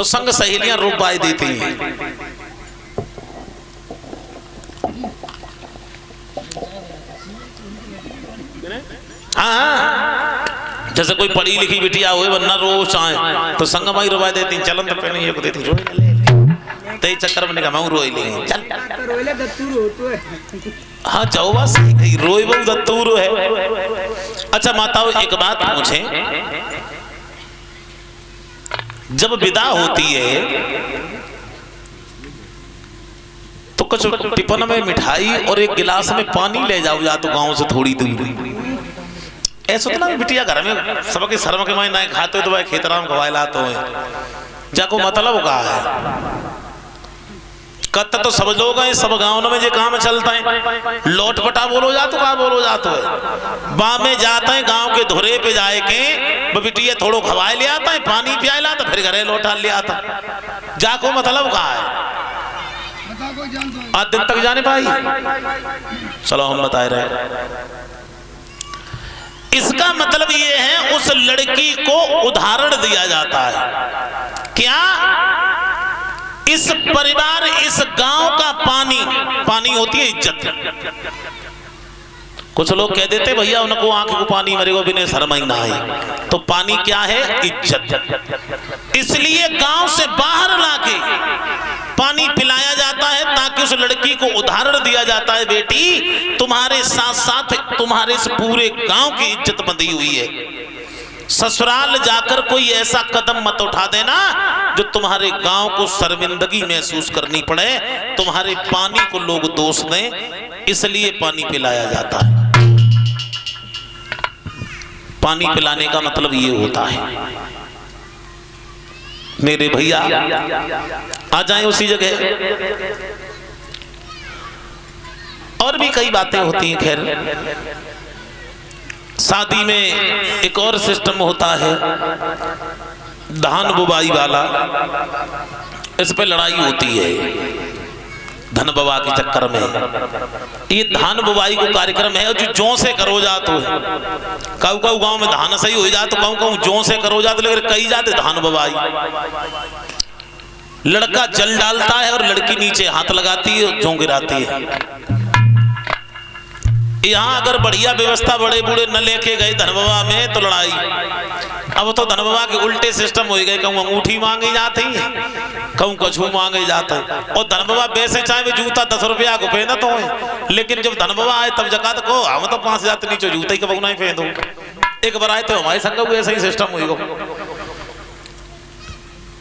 तो संग सहेलियां रुपए देती हैं। हाँ, जैसे कोई पढ़ी लिखी बिटिया हुए वरना रोज आए तो संग माई रुपए देती, चलन तो पहले ये देती रोए ते चक्कर में मैं रोई ले चल रोइले दत्तूर होतो है। हाँ चौबा सही रोई बहु दत्तूर है। अच्छा माताओं एक बात पूछे, जब विदा होती है तो कुछ टिफिन में मिठाई और एक गिलास में पानी ले जाओ या तो गांव से थोड़ी दूर। ऐसा तो ना बिटिया घर में सबके शर्म के माए ना खाते हो तो भाई खेतराम खवाए लाते हो जाको मतलब कहा है कत तो सब लोग हैं, सब गांव में ये काम चलता है। लौट पटा बोलो जा तो कहा बोलो जातो है बा में जाता है गांव के धुरे पे जाए के बिटिया थोड़ो खवाए ले आता है, पानी पिया लाता, फिर घरे लौटा ले आता। जाको मतलब कहा है आज दिन तक जाने पाई। चलो हम बताए रहे, इसका मतलब ये है उस लड़की को उदाहरण दिया जाता है। क्या इस परिवार इस गांव का पानी होती है इज्जत। कुछ लोग कह देते भैया उनको आंख को पानी मेरे को बिना शर्म ही ना आए, तो पानी क्या है इज्जत। इसलिए गांव से बाहर लाके पानी पिलाया जाता है ताकि उस लड़की को उदाहरण दिया जाता है बेटी तुम्हारे साथ साथ तुम्हारे इस पूरे गांव की इज्जत बंधी हुई है। ससुराल जाकर कोई ऐसा कदम मत उठा देना जो तुम्हारे गांव को शर्मिंदगी महसूस करनी पड़े, तुम्हारे पानी को लोग दोष दें, इसलिए पानी पिलाया जाता है। पानी पिलाने का मतलब ये होता है। मेरे भैया आ जाएं उसी जगह। और भी कई बातें होती हैं। खैर शादी में एक और सिस्टम होता है धान बुवाई वाला, इस पे लड़ाई होती है धन बवा के चक्कर में। ये धान बुवाई को कार्यक्रम है जो जों से करो जातो है। कहू कहू गांव में धान सही हो जाए तो कहू कहू जों से करो जाते, लेकिन कई जाते धान बुवाई। लड़का जल डालता है और लड़की नीचे हाथ लगाती है और जों गिराती है। यहाँ अगर बढ़िया व्यवस्था बड़े बूढ़े न लेके गए धनबवा में तो लड़ाई। अब तो धनबवा के उल्टे सिस्टम हो गए, कहूँ अंगूठी मांगी जाती है, कहूँ कछू मांगे जाता है। और धनबवा वैसे चाहे वे जूता 10 रुपया को पहना तो है, लेकिन जब धनबवा आए तब जका को हम तो 5000 नीचे जूता ही कब नहीं पहन दो। एक बार आए तो हमारे संग ऐसा ही सिस्टम हुई।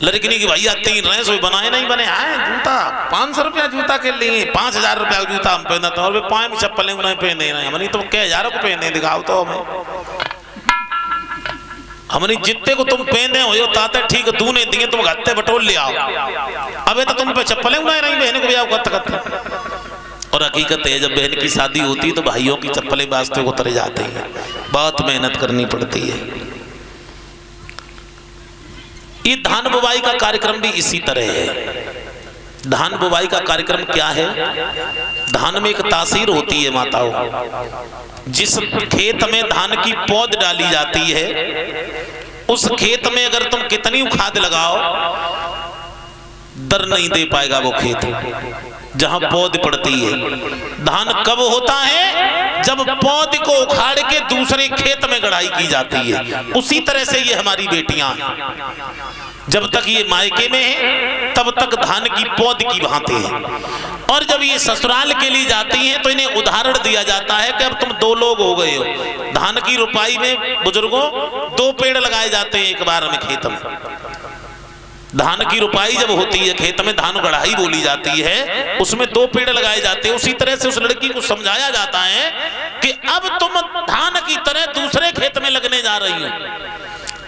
लड़की की भैया 3 रहे सो बनाए नहीं बने आए जूता 500 रुपया जूता के लिए 5000 रुपया जूता हम पहनते हैं और वे पाए में चप्पलें नहीं पहने नहीं। हमने तो क्या 1000 को पहने दिखाओ तो हमें हमने जितने को तुम पहने हो ताते ठीक तूने दिए तुम गत्ते बटोल ले आओ। अबे तो तुम पे चप्पलें नहीं बहन को भी आओ कत्ते। और हकीकत है जब बहन की शादी होती है तो भाइयों की चप्पलें वास्ते उतरे जाते हैं, बहुत मेहनत करनी पड़ती है। ये धान बुवाई का कार्यक्रम भी इसी तरह है। धान बुवाई का कार्यक्रम क्या है? धान में एक तासीर होती है माताओं। जिस खेत में धान की पौध डाली जाती है उस खेत में अगर तुम कितनी खाद लगाओ दर नहीं दे पाएगा वो खेत जहां पौध पड़ती है। धान कब होता है? जब पौध को उखाड़ के दूसरे खेत में गड़ाई की जाती है। उसी तरह से ये हमारी बेटियां जब तक ये मायके में है तब तक धान की पौध की भांति है, और जब ये ससुराल के लिए जाती हैं तो इन्हें उदाहरण दिया जाता है कि अब तुम 2 लोग हो गए हो। धान की रुपाई में बुजुर्गों 2 पेड़ लगाए जाते हैं एक बार में खेत में। धान की रुपाई जब होती है खेत में धान गढ़ाई बोली जाती है, उसमें 2 पेड़ लगाए जाते हैं। उसी तरह से उस लड़की को समझाया जाता है कि अब तुम धान की तरह दूसरे खेत में लगने जा रही हो।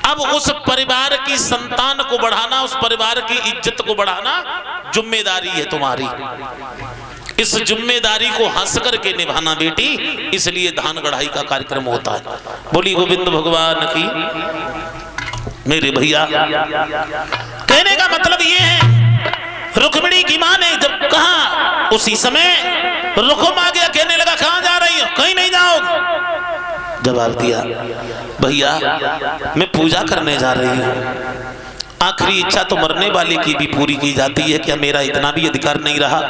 अब उस परिवार की संतान को बढ़ाना, उस परिवार की इज्जत को बढ़ाना जिम्मेदारी है तुम्हारी। इस जिम्मेदारी को हंस करके निभाना बेटी, इसलिए धान गढ़ाई का कार्यक्रम होता है। बोली गोविंद भगवान की। मेरे भैया कहने का मतलब ये है, रुक्मिणी की मां ने जब कहा उसी समय रुकुम आ गया, कहने लगा कहां जा रही हो? कहीं नहीं जाओगे। जवाब दिया भैया मैं पूजा करने जा रही हूँ आखिरी इच्छा तो मरने वाले की भी पूरी की जाती है, क्या मेरा इतना भी अधिकार नहीं रहा?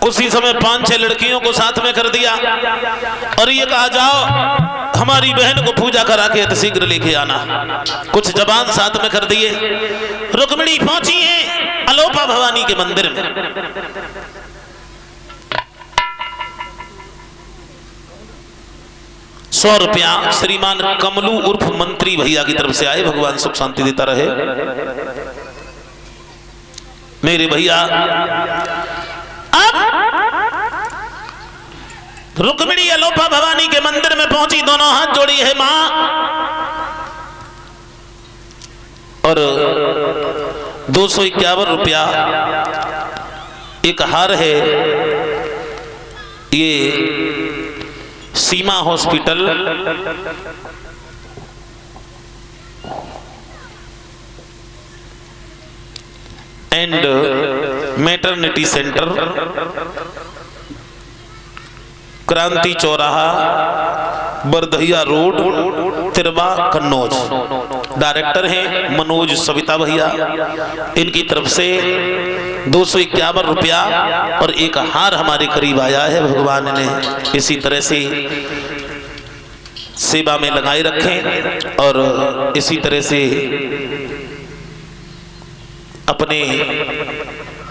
उसी समय 5-6 लड़कियों को साथ में कर दिया और ये कहा जाओ हमारी बहन को पूजा करा के शीघ्र लेके आना। कुछ जवान साथ में कर दिए। रुक्मिणी पहुंची है अलोपा भवानी के मंदिर में। 100 रुपया श्रीमान कमलू उर्फ मंत्री भैया की तरफ से आए, भगवान सुख शांति देता रहे। मेरे भैया अब रुक्मिणी अलोपा भवानी के मंदिर में पहुंची, दोनों हाथ जोड़ी है मां, और 251 रुपया एक हार है। ये सीमा हॉस्पिटल एंड मैटरनिटी सेंटर, क्रांति चौराहा, बरधैया रोड, तिरवा, कन्नौज। डायरेक्टर हैं मनोज सविता भैया। इनकी तरफ से 251 रुपया और एक हार हमारे करीब आया है। भगवान ने इसी तरह से सेवा में लगाए रखें और इसी तरह से अपने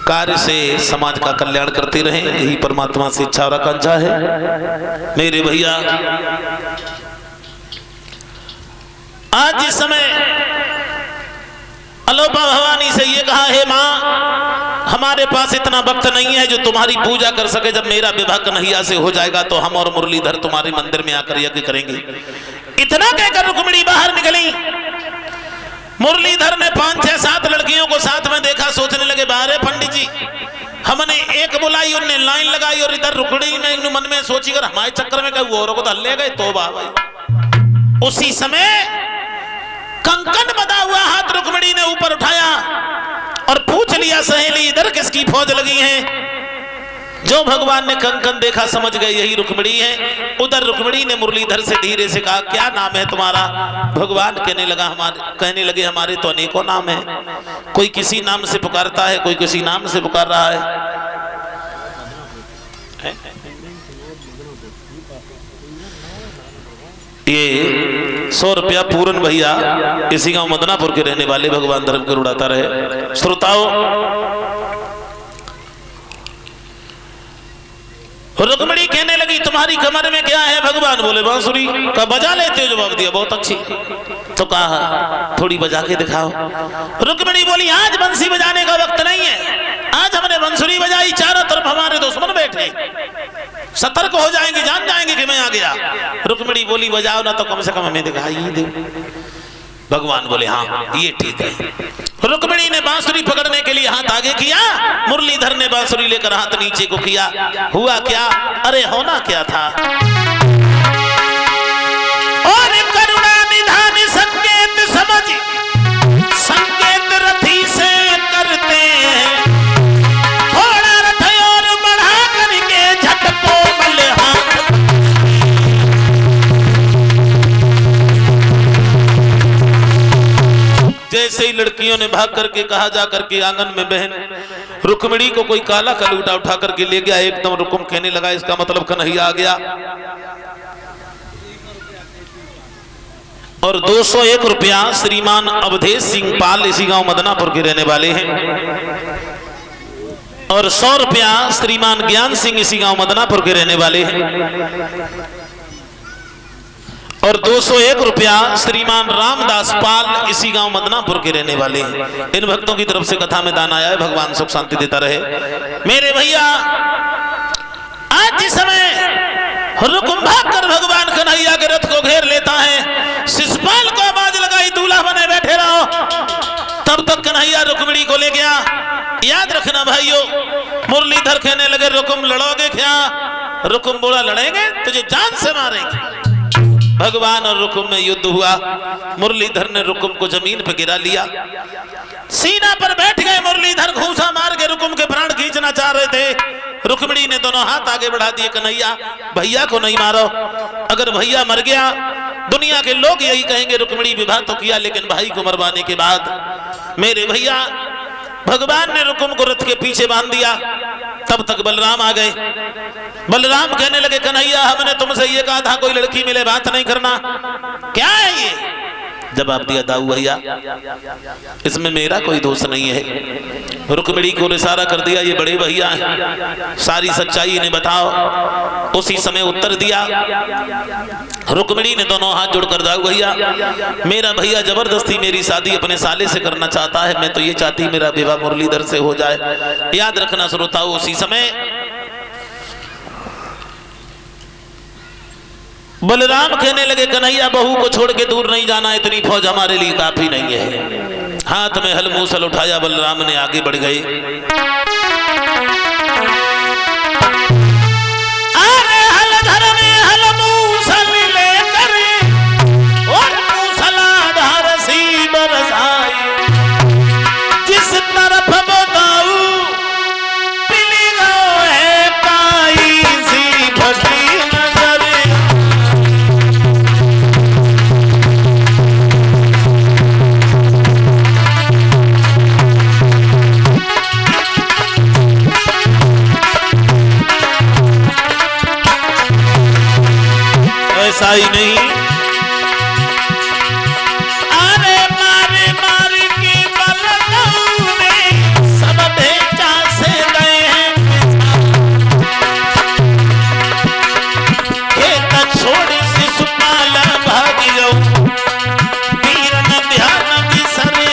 कार्य से समाज का कल्याण करते रहें, यही परमात्मा से इच्छा और आकांक्षा है। मेरे भैया आज जिस समय अलोपा भवानी से ये कहा है मां हमारे पास इतना वक्त नहीं है जो तुम्हारी पूजा कर सके, जब मेरा विवाह कन्हैया से हो जाएगा तो हम और मुरलीधर तुम्हारे मंदिर में आकर यज्ञ करेंगे। इतना कहकर रुक्मिणी बाहर निकली। मुरलीधर ने 5-6-7 लड़कियों को साथ में देखा, सोचने लगे बाहर पंडित जी हमने एक बुलाई, उनने लाइन लगाई और इधर रुक्मिणी ने मन में सोची कर हमारे चक्कर में कहीं औरों को तो हल्ले गए। तो भाई उसी समय कंकन बंधा हुआ हाथ रुक्मिणी ने ऊपर उठाया और पूछ लिया सहेली इधर किसकी फौज लगी है? जो भगवान ने कंकन देखा समझ गए यही रुक्मिणी है। उधर रुक्मिणी ने मुरलीधर से धीरे से कहा क्या नाम है तुम्हारा? भगवान कहने लगे हमारे तो अनेकों नाम है, कोई किसी नाम से पुकारता है, कोई किसी नाम से पुकार रहा है। ये 100 रुपया पूरन भैया इसी गांव मदनापुर के रहने वाले, भगवान धर्म कर उड़ाता रहे। श्रोताओं रुक्मिणी कहने लगी तुम्हारी कमर में क्या है? भगवान बोले बांसुरी। का बजा लेते हो? जवाब दिया बहुत अच्छी। तो कहा थोड़ी बजा के दिखाओ। रुक्मिणी बोली आज बंसी बजाने का वक्त नहीं है, आज हमने बंसुरी बजाई, चारों तरफ हमारे दुश्मन बैठे, सतर्क हो जाएंगे, जान जाएंगे कि मैं आ गया। रुक्मिणी बोली बजाओ ना तो कम से कम हमें दिखाई दे। भगवान बोले हाँ ये ठीक है। रुक्मिणी ने बांसुरी पकड़ने के लिए हाथ आगे किया, मुरलीधर ने बांसुरी लेकर हाथ नीचे को किया। हुआ क्या? अरे होना क्या था? और करुणा निधान संकेत समझ, संकेत रथी से करते हैं, थोड़ा रथ और बढ़ा करके झटको बल्हा। जैसे ही लड़कियों ने भाग करके कहा जा करके आंगन में बहन रुक्मिणी को कोई काला कलूटा उठा करके ले गया, एकदम रुकुम कहने लगा इसका मतलब कन्हैया आ गया। और 201 रुपया श्रीमान अवधेश सिंह पाल इसी गांव मदनापुर के रहने वाले हैं, और 100 रुपया श्रीमान ज्ञान सिंह इसी गांव मदनापुर के रहने वाले हैं, और 201 रुपया श्रीमान रामदास पाल इसी गांव मदनापुर के रहने वाले हैं। इन भक्तों की तरफ से कथा में दान आया है, भगवान सुख शांति देता रहे। मेरे भैया आज जिस समय रुकुम भागकर भगवान कन्हैया के रथ को घेर लेता है, शिशुपाल को आवाज लगाई दूल्हा बने बैठे रहो, तब तक कन्हैया रुक्मिणी को ले गया। याद रखना भाइयों, मुरलीधर कहने लगे रुकुम लड़ोगे क्या? रुकुम बोला लड़ेंगे, तुझे जान से मारेंगे। भगवान और रुकुम में युद्ध हुआ। मुरलीधर ने रुकुम को जमीन पर गिरा लिया, सीना पर बैठ गए। मुरलीधर घूंसा मार के रुकुम के प्राण खींचना चाह रहे थे। रुक्मिणी ने दोनों हाथ आगे बढ़ा दिए, कन्हैया भैया को नहीं मारो, अगर भैया मर गया दुनिया के लोग यही कहेंगे रुक्मिणी विवाह तो किया लेकिन भाई को मरवाने के बाद मेरे भैया भगवान ने रुकुम को रथ के पीछे बांध दिया। तब तक बलराम आ गए। बलराम कहने लगे कन्हैया हमने तुमसे ये कहा था कोई लड़की मिले बात नहीं करना, क्या है ये? जवाब दिया दाऊ भैया इसमें मेरा कोई दोष नहीं है। रुक्मिणी को इशारा कर दिया ये बड़े भैया हैं, सारी सच्चाई इन्हें बताओ। उसी समय उत्तर दिया रुक्मिणी ने दोनों हाथ जोड़कर दाऊ भैया मेरा भैया जबरदस्ती मेरी शादी अपने साले से करना चाहता है, मैं तो ये चाहती मेरा विवाह मुरलीधर से हो जाए। याद रखना श्रोताओ उसी समय बलराम कहने लगे कन्हैया बहू को छोड़ के दूर नहीं जाना, इतनी फौज हमारे लिए काफी नहीं है। हाथ में हल मूसल उठाया बलराम ने आगे बढ़ गए। अरे हल धर में हल मूसल लेकर और मूसलाधार सी बरसाई, जिस तरफ बताऊ पिली गो है काई सी भटी ऐसा ही नहीं। अरे मारे मारे के बलदाऊ में सब भेजा से गए हैं, खेत छोड़ शिशुपाल भाग जाऊं वीर न ध्यान बिसरे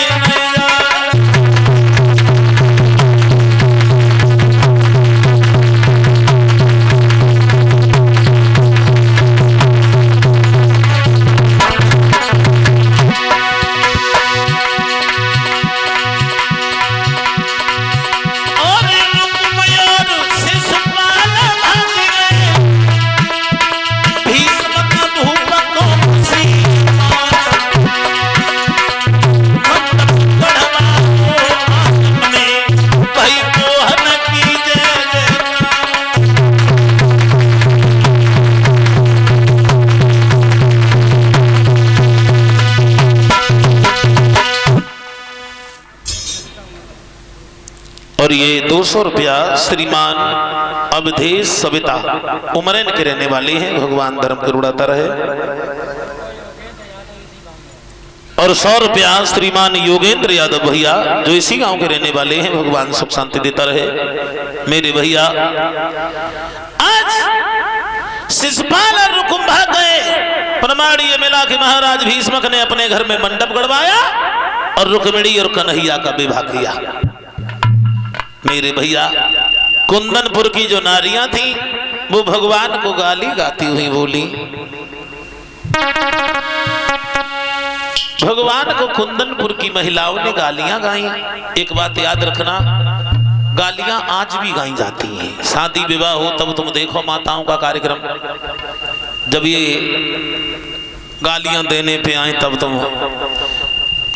और ये 200 रुपया श्रीमान अवधेश सविता उमरैन के रहने वाले हैं, भगवान धर्म करुणाता रहे। और 100 रुपया श्रीमान योगेंद्र यादव भैया जो इसी गांव के रहने वाले हैं, भगवान सुख शांति देता रहे। मेरे भैया आज शिशुपाल और रुकुम भाग गए। प्रमाणीय मिला कि महाराज भीष्मक ने अपने घर में मंडप गड़वाया और रुक्मिणी और कन्हैया का विवाह किया। मेरे भैया कुंदनपुर की जो नारियां थी वो भगवान को गाली गाती हुई बोली। भगवान को कुंदनपुर की महिलाओं ने गालियां गाई। एक बात याद रखना गालियां आज भी गाई जाती हैं। शादी विवाह हो तब तुम देखो माताओं का कार्यक्रम, जब ये गालियां देने पे आए तब तुम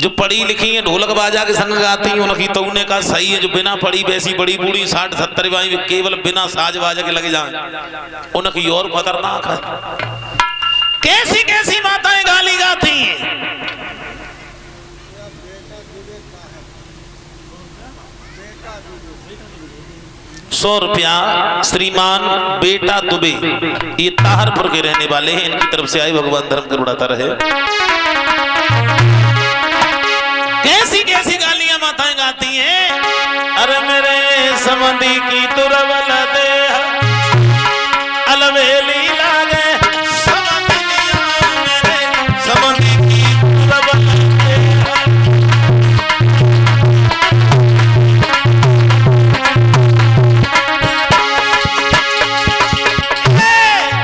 जो पढ़ी लिखी है ढोलक बाजा के संग गाती हैं उनकी तो उन्हें का सही है। जो बिना पढ़ी वैसी बड़ी बूढ़ी 60-70 बाई केवल बिना साज बाजा के लगे जाए उनकी और खतरनाक है। कैसी कैसी माताएं गाली गाती हैं। 100 रुपया श्रीमान बेटा दुबे ये ताहरपुर के रहने वाले हैं, इनकी तरफ से आए, भगवान धर्म करुणाता रहे। कैसी कैसी गालियां माताएं गाती हैं। अरे मेरे समंदी की तुरवल दे अलवेली लागे मेरे समंदी की तुरवल दे।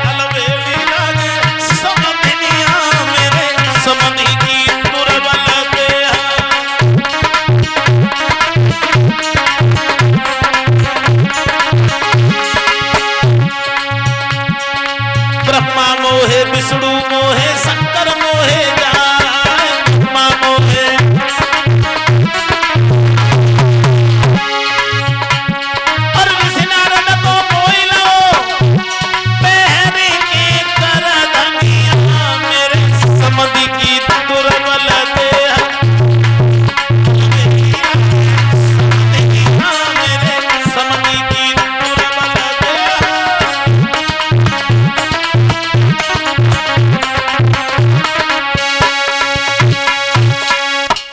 अलवेली लागे समंदिया मेरे समंदी की तुरवल दे।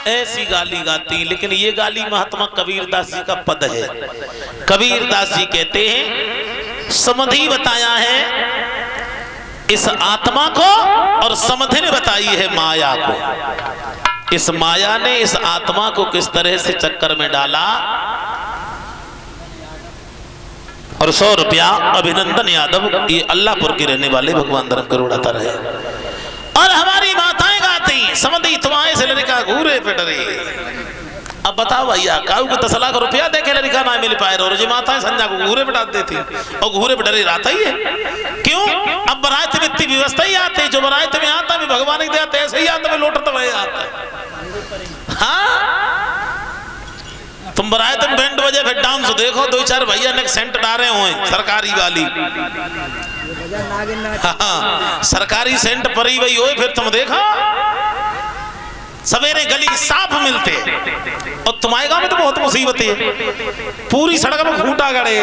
ऐसी गाली गाती। लेकिन ये गाली महात्मा कबीरदास जी का पद है। कबीरदास जी कहते हैं समधि बताया है इस आत्मा को और समधि ने बताई है माया को। इस माया ने इस आत्मा को किस तरह से चक्कर में डाला। और 100 रुपया अभिनंदन यादव, ये अल्लाहपुर के रहने वाले, भगवान धर्म करोड़ाता रहे। और हमारी माताएं गाती समझी तुम्हारे से लड़का घूरे पे डरे। अब बताओ भैया काऊ को 10 लाख रुपया देके लड़का ना मिल पाए और जी माताएं संध्या को घूरे पे डाल देती और घूरे पे डरे रहता ही है। क्यों? अब बरात में इतनी व्यवस्था ही आती, जो बरात में आता है भगवान के देते ऐसे ही आता है, लोटता वही आता है। हाँ तुम बरात में बैंड बजे फिर डांस देखो, 2-4 भैया ने सेंट डाले हुए सरकारी वाली। हाँ सरकारी सेंट परी वही हो, फिर तुम देखो सवेरे गली साफ मिलते और तुम्हारे गांव में तो बहुत मुसीबत है, पूरी सड़क में खूंटा गड़े।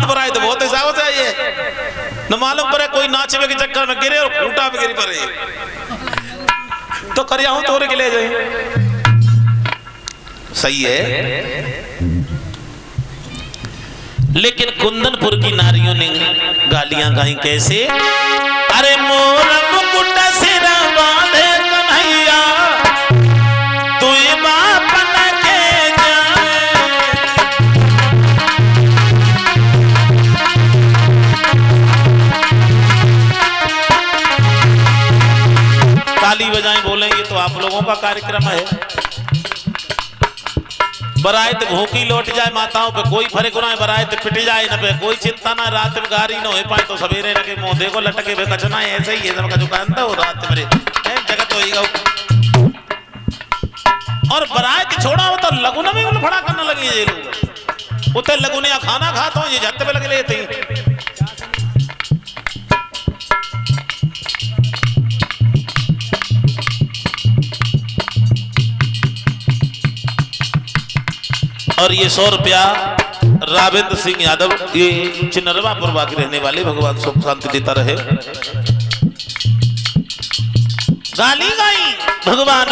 तो बरात बहुत हिसाब से आई है, न मालूम पड़े कोई नाचवे के चक्कर में गिरे और खूंटा पे गिरी पड़े तो करिया हूं तोरे के ले जाए। सही है। लेकिन कुंदनपुर की नारियों ने गालियां गाई कैसे? अरे मोर मुकुट सिर बांधे कन्हैया तू बाप न के जाए। ताली बजाएं बोलेंगे तो आप लोगों का कार्यक्रम है। बरात भूखी लौट जाए माताओं पे कोई फर्क ना है, बरात पिट जाए न पे कोई चिंता ना, रात में गारी न हो पाए तो सवेरे लगे मुंह देखो लटके पे कचना है। ऐसे ही है सबका दुकान था रात मेरे जगत होएगा। और बरात छोड़ा हो तो लगुना में फड़ा करने लगे ये लोग, उतने लगुने खाना खाता हूँ ये झट पे लगे लेते। और ये 100 रुपया रावेंद्र सिंह यादव, ये चिनरवा पुरवा के रहने वाले, भगवान सुख शांति देता रहे। गाली गाई भगवान